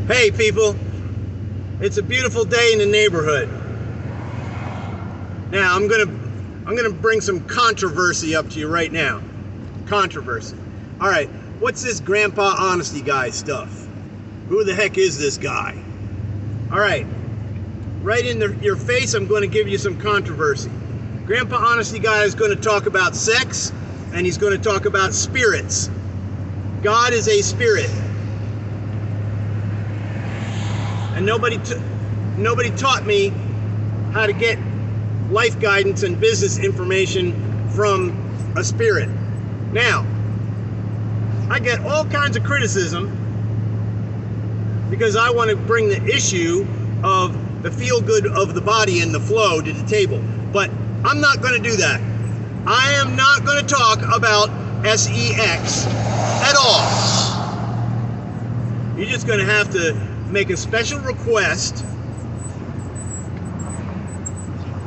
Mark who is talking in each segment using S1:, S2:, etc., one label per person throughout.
S1: Hey people, it's a beautiful day in the neighborhood. Now I'm gonna bring some controversy up to you right now. Controversy. All right, what's this Grandpa Honesty guy stuff? Who the heck is this guy? All right, right in your face, I'm going to give you some controversy. Grandpa Honesty guy is going to talk about sex, and he's going to talk about spirits. God is a spirit. And nobody taught me how to get life guidance and business information from a spirit. Now, I get all kinds of criticism because I want to bring the issue of the feel-good of the body and the flow to the table. But I'm not going to do that. I am not going to talk about sex at all. You're just going to have to make a special request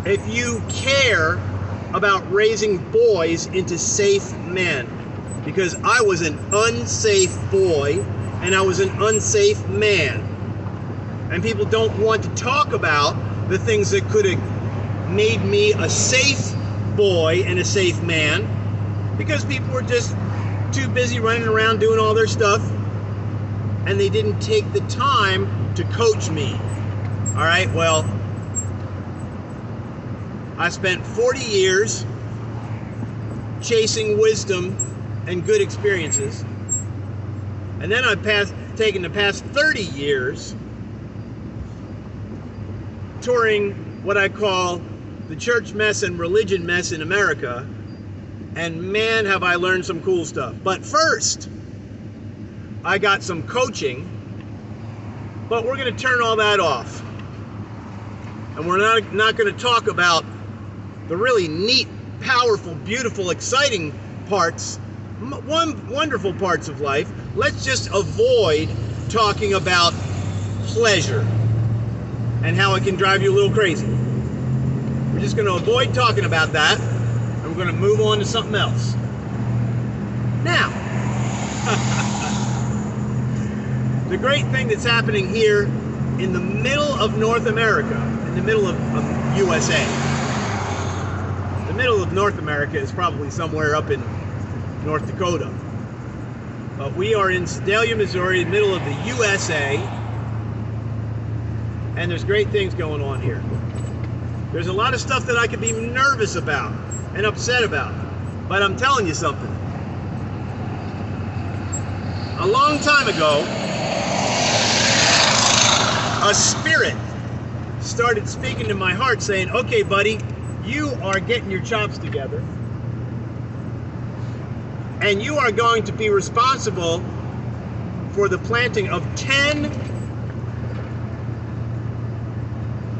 S1: if you care about raising boys into safe men, because I was an unsafe boy and I was an unsafe man, and people don't want to talk about the things that could have made me a safe boy and a safe man, because people were just too busy running around doing all their stuff, and they didn't take the time to coach me. All right, well, I spent 40 years chasing wisdom and good experiences, and then I've taken the past 30 years touring what I call the church mess and religion mess in America, and man, have I learned some cool stuff. But first, I got some coaching, but we're going to turn all that off. And we're not going to talk about the really neat, powerful, beautiful, exciting parts, wonderful parts of life. Let's just avoid talking about pleasure and how it can drive you a little crazy. We're just going to avoid talking about that, and we're going to move on to something else. Now, the great thing that's happening here in the middle of North America, in the middle of USA. The middle of North America is probably somewhere up in North Dakota. But we are in Sedalia, Missouri, the middle of the USA, and there's great things going on here. There's a lot of stuff that I could be nervous about and upset about, but I'm telling you something. A long time ago, a spirit started speaking to my heart saying, okay, buddy, you are getting your chops together, and you are going to be responsible for the planting of 10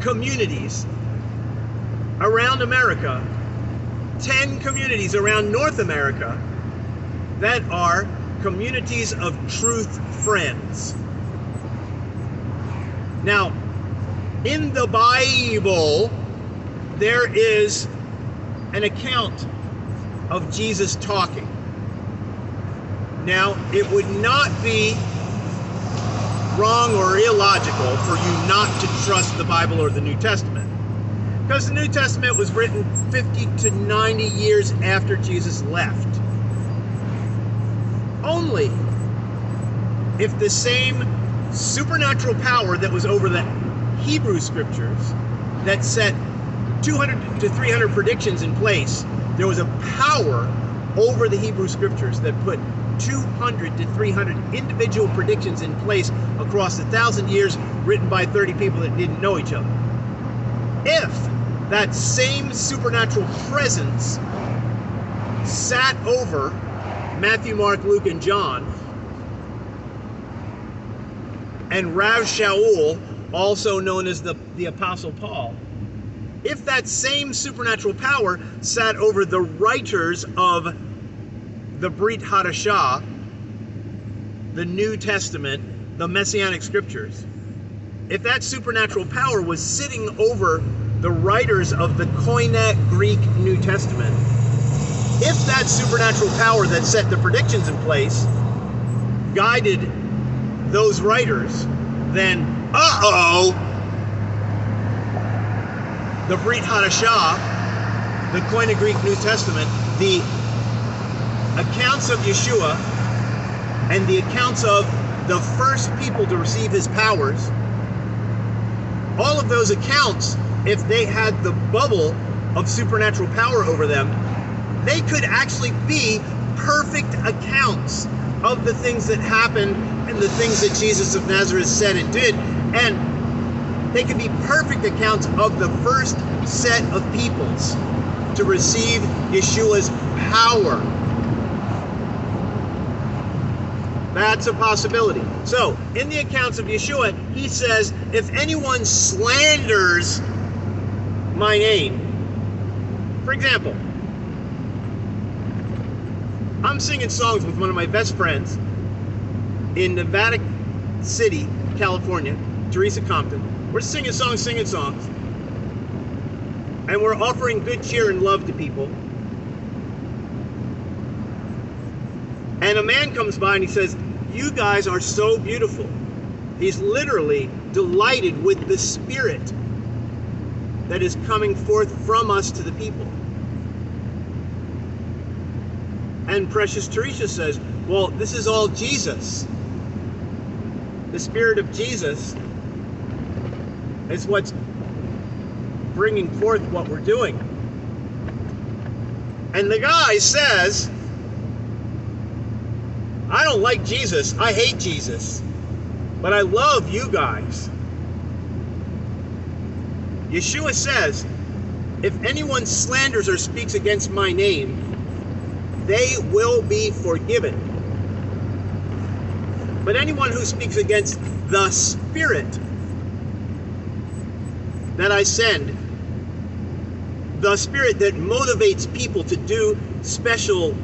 S1: communities around America, 10 communities around North America that are communities of truth friends. Now, in the Bible, there is an account of Jesus talking. Now, it would not be wrong or illogical for you not to trust the Bible or the New Testament, because the New Testament was written 50 to 90 years after Jesus left. Only if the same supernatural power that was over the Hebrew scriptures that set 200 to 300 predictions in place, there was a power over the Hebrew scriptures that put 200 to 300 individual predictions in place across 1,000 years, written by 30 people that didn't know each other. If that same supernatural presence sat over Matthew, Mark, Luke, and John, and Rav Shaul, also known as the Apostle Paul, if that same supernatural power sat over the writers of the Brit Hadashah, the New Testament, the Messianic Scriptures, if that supernatural power was sitting over the writers of the Koine Greek New Testament, if that supernatural power that set the predictions in place guided those writers, then the Brit Hadashah, the Koine Greek New Testament, the accounts of Yeshua, and the accounts of the first people to receive his powers, all of those accounts, if they had the bubble of supernatural power over them, they could actually be perfect accounts of the things that happened and the things that Jesus of Nazareth said and did. And they could be perfect accounts of the first set of peoples to receive Yeshua's power. That's a possibility. So, in the accounts of Yeshua, he says, if anyone slanders my name, for example, I'm singing songs with one of my best friends in Nevada City, California, Teresa Compton. We're singing songs, and we're offering good cheer and love to people. And a man comes by and he says, you guys are so beautiful. He's literally delighted with the spirit that is coming forth from us to the people. And precious Teresa says, well, this is all Jesus. The spirit of Jesus is what's bringing forth what we're doing. And the guy says, I don't like Jesus. I hate Jesus. But I love you guys. Yeshua says, if anyone slanders or speaks against my name, they will be forgiven. But anyone who speaks against the Spirit that I send, the Spirit that motivates people to do special,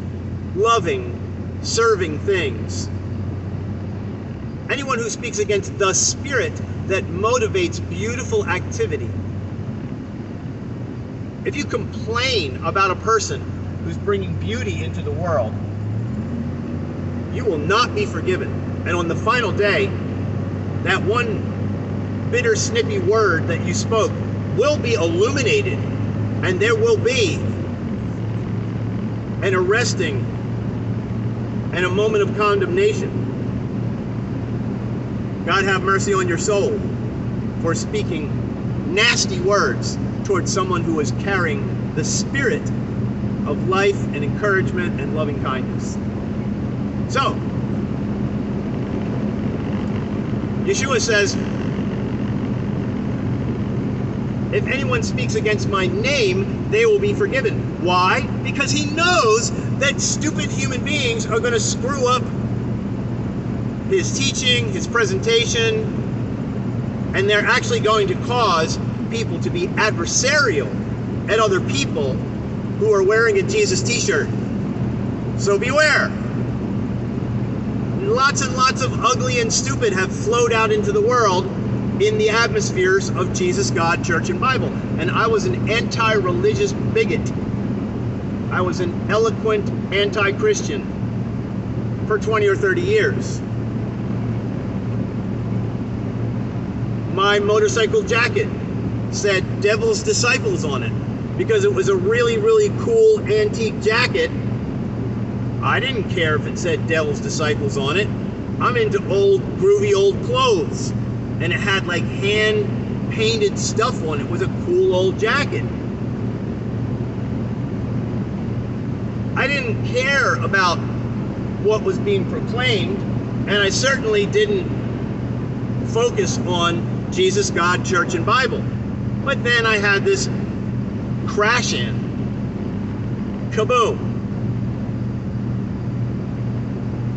S1: loving, serving things, anyone who speaks against the Spirit that motivates beautiful activity. If you complain about a person who's bringing beauty into the world, you will not be forgiven. And on the final day, that one bitter, snippy word that you spoke will be illuminated, and there will be an arresting and a moment of condemnation. God have mercy on your soul for speaking nasty words towards someone who is carrying the spirit of life and encouragement and loving kindness. So, Yeshua says, if anyone speaks against my name, they will be forgiven. Why? Because he knows that stupid human beings are going to screw up his teaching, his presentation, and they're actually going to cause people to be adversarial at other people who are wearing a Jesus t-shirt. So beware. Lots and lots of ugly and stupid have flowed out into the world in the atmospheres of Jesus, God, Church, and Bible. And I was an anti-religious bigot. I was an eloquent anti-Christian for 20 or 30 years. My motorcycle jacket said Devil's Disciples on it because it was a really, really cool antique jacket. I didn't care if it said Devil's Disciples on it. I'm into old, groovy old clothes. And it had like hand-painted stuff on it. It was a cool old jacket. I didn't care about what was being proclaimed, and I certainly didn't focus on Jesus, God, Church, and Bible. But then I had this crash in. Kaboom.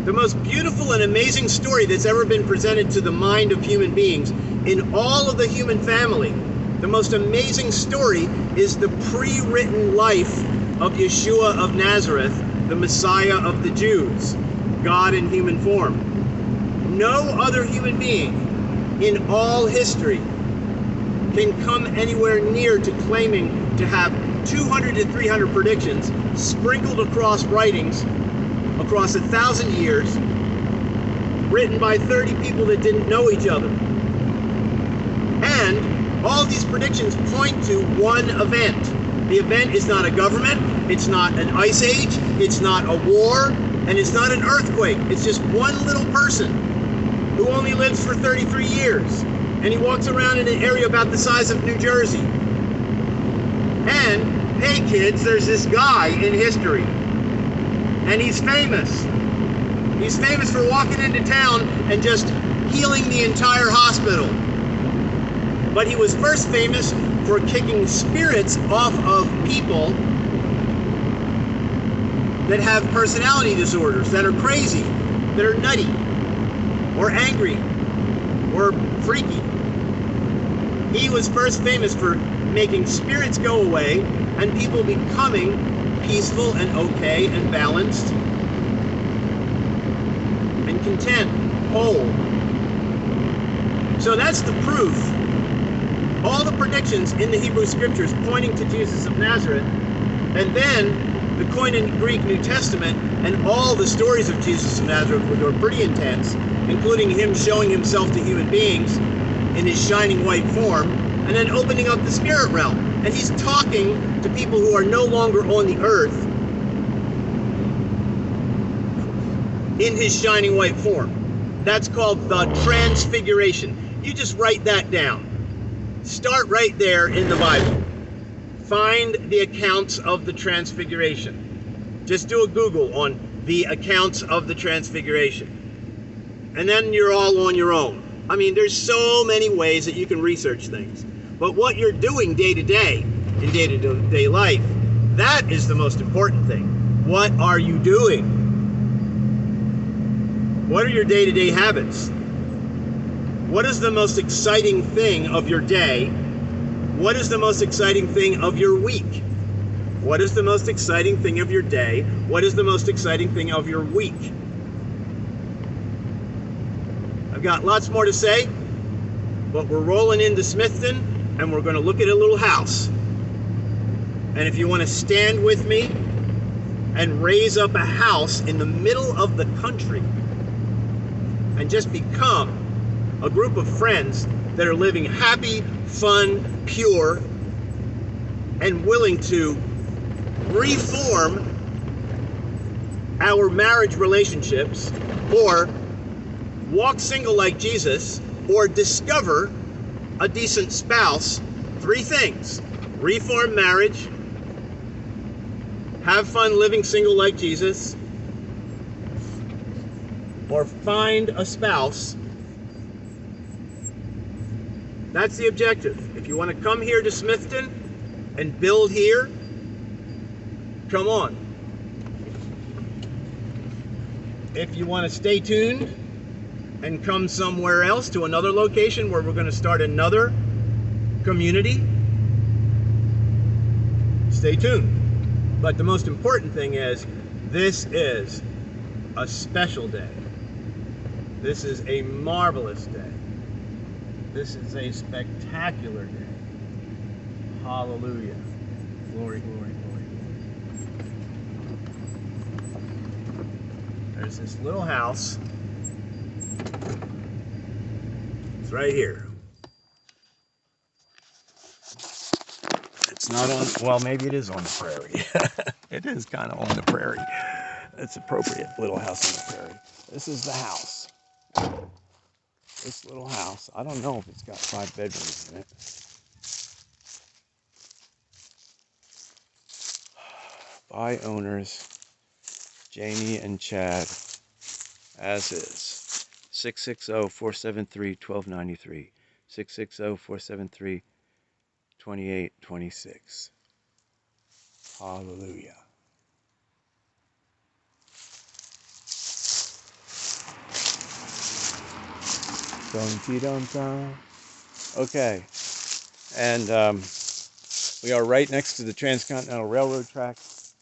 S1: The most beautiful and amazing story that's ever been presented to the mind of human beings in all of the human family. The most amazing story is the pre-written life of Yeshua of Nazareth, the Messiah of the Jews, God in human form. No other human being in all history can come anywhere near to claiming to have 200 to 300 predictions sprinkled across writings across 1,000 years, written by 30 people that didn't know each other. And all these predictions point to one event. The event is not a government, it's not an ice age, it's not a war, and it's not an earthquake. It's just one little person who only lives for 33 years. And he walks around in an area about the size of New Jersey. And, hey kids, there's this guy in history. And he's famous. He's famous for walking into town and just healing the entire hospital. But he was first famous for kicking spirits off of people that have personality disorders, that are crazy, that are nutty, or angry, or freaky. He was first famous for making spirits go away and people becoming peaceful and okay and balanced and content, whole. So that's the proof. All the predictions in the Hebrew Scriptures pointing to Jesus of Nazareth, and then the Koine Greek New Testament and all the stories of Jesus of Nazareth, which are pretty intense, including him showing himself to human beings in his shining white form, and then opening up the spirit realm. And he's talking to people who are no longer on the earth in his shining white form. That's called the Transfiguration. You just write that down. Start right there in the Bible. Find the accounts of the Transfiguration. Just do a Google on the accounts of the Transfiguration. And then you're all on your own. I mean, there's so many ways that you can research things. But what you're doing day to day, in day-to-day life, that is the most important thing. What are you doing? What are your day-to-day habits? What is the most exciting thing of your day? What is the most exciting thing of your week? What is the most exciting thing of your day? What is the most exciting thing of your week? I've got lots more to say, but we're rolling into SMITHTON and we're going to look at a little house. And if you want to stand with me and raise up a house in the middle of the country and just become a group of friends that are living happy, fun, pure, and willing to reform our marriage relationships, or walk single like Jesus, or discover a decent spouse. Three things: reform marriage, have fun living single like Jesus, or find a spouse. That's the objective. If you want to come here to SMITHTON and build here, come on. If you want to stay tuned and come somewhere else to another location where we're going to start another community, stay tuned. But the most important thing is, this is a special day. This is a marvelous day. This is a spectacular day. Hallelujah. Glory, glory, glory, glory. There's this little house. It's right here. It's not on, well, maybe it is on the prairie. It is kind of on the prairie. It's appropriate, little house on the prairie. This is the house. This little house. I don't know if it's got 5 bedrooms in it. By owners, Jamie and Chad, as is. 660-473-1293. 660-473-2826. Hallelujah. Dum-dee-dum-dum. Okay, and we are right next to the Transcontinental Railroad tracks,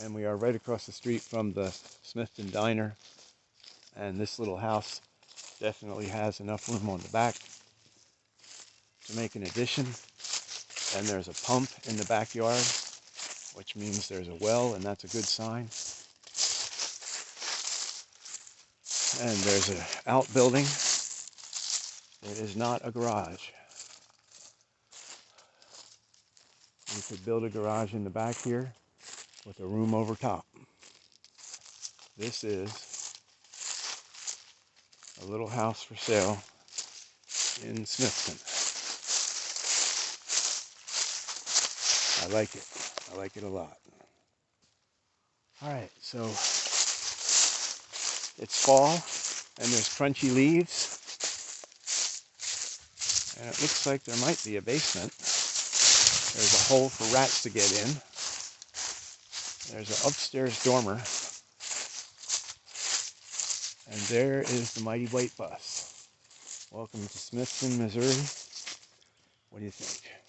S1: and we are right across the street from the SMITHTON DINER, and this little house definitely has enough room on the back to make an addition. And there's a pump in the backyard, which means there's a well, and that's a good sign. And there's an outbuilding. It is not a garage. You could build a garage in the back here with a room over top. This is a little house for sale in SMITHTON. I like it. I like it a lot. Alright, so it's fall and there's crunchy leaves. And it looks like there might be a basement. There's a hole for rats to get in. There's an upstairs dormer. And there is the mighty white bus. Welcome to SMITHTON, Missouri. What do you think?